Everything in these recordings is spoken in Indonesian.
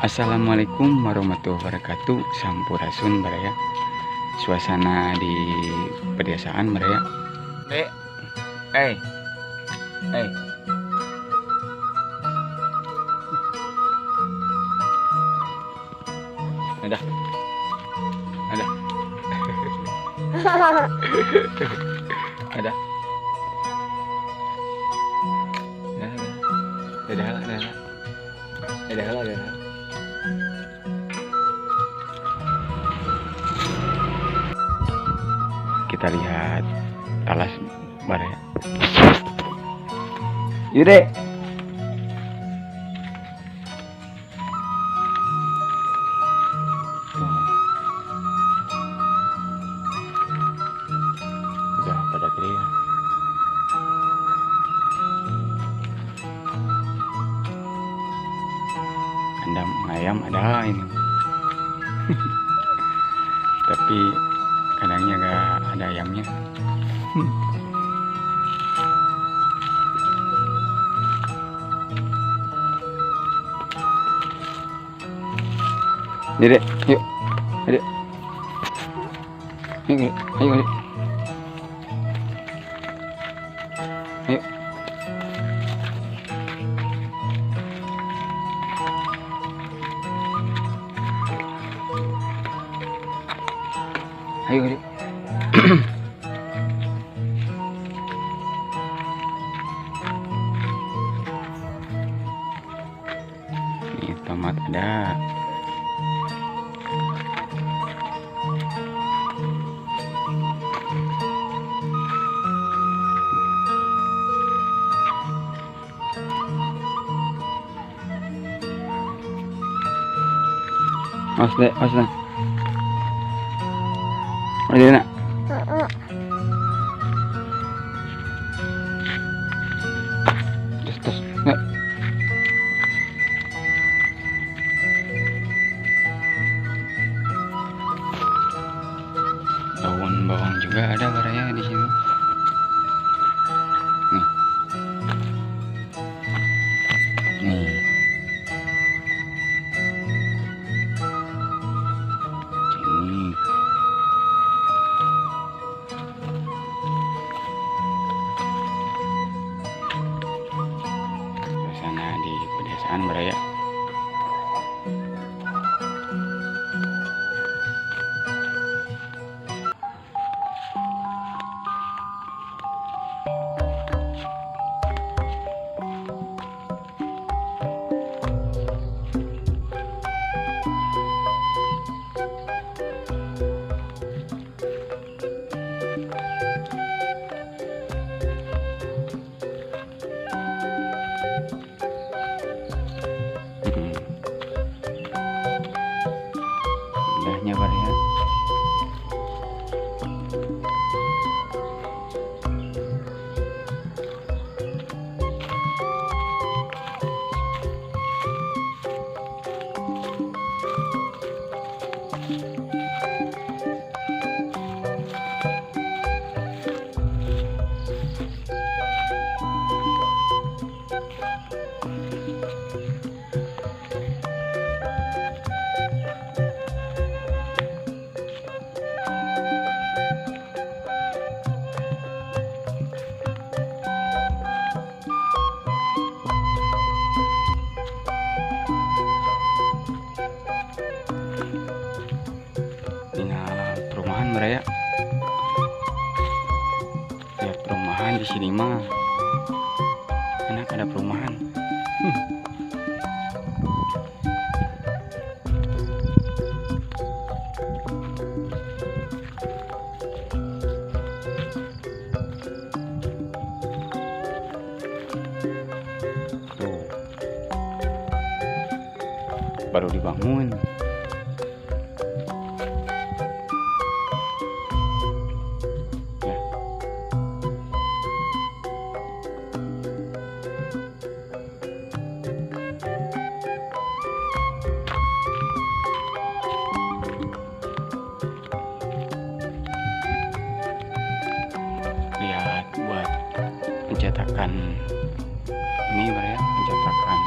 Assalamualaikum warahmatullahi wabarakatuh. Sampurasun baraya. Suasana di pedesaan baraya. Eh, eh, eh. Ada, ada, ada. Ada. Kita lihat talas baraya. Yude. Udah pada gede ya. Kandang ayam ada ini. Tapi kandangnya gak ada ayamnya. Dede, yuk. Dede. Ayo. Ayo. Ayo, Dede. Nih, tomat ada. Awas deh. Ayo nak. Terus. Nggak. Daun bawang juga ada baraya di sini. Nih. Suasana di pedesaan baraya. Indahnya baraya. Perumahan baraya. Lihat perumahan di sini mah. Enak ada perumahan. Tuh. Baru dibangun. Pencetakan ini ya, pencetakan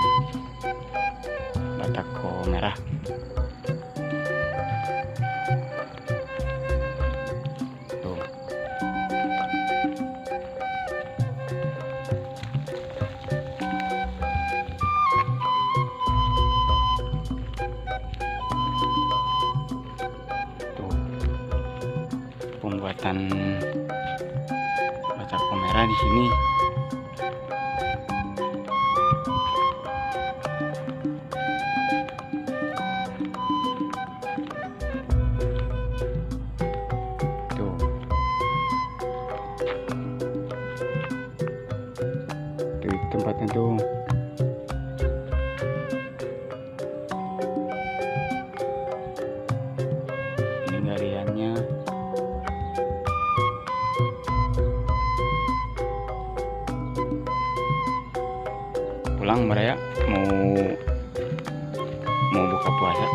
batako merah. merah. Tuh. Tuh. Pembuatan batako merah di sini. Tempatnya tuh. Ini galiannya. Pulang mereka mau buka puasa.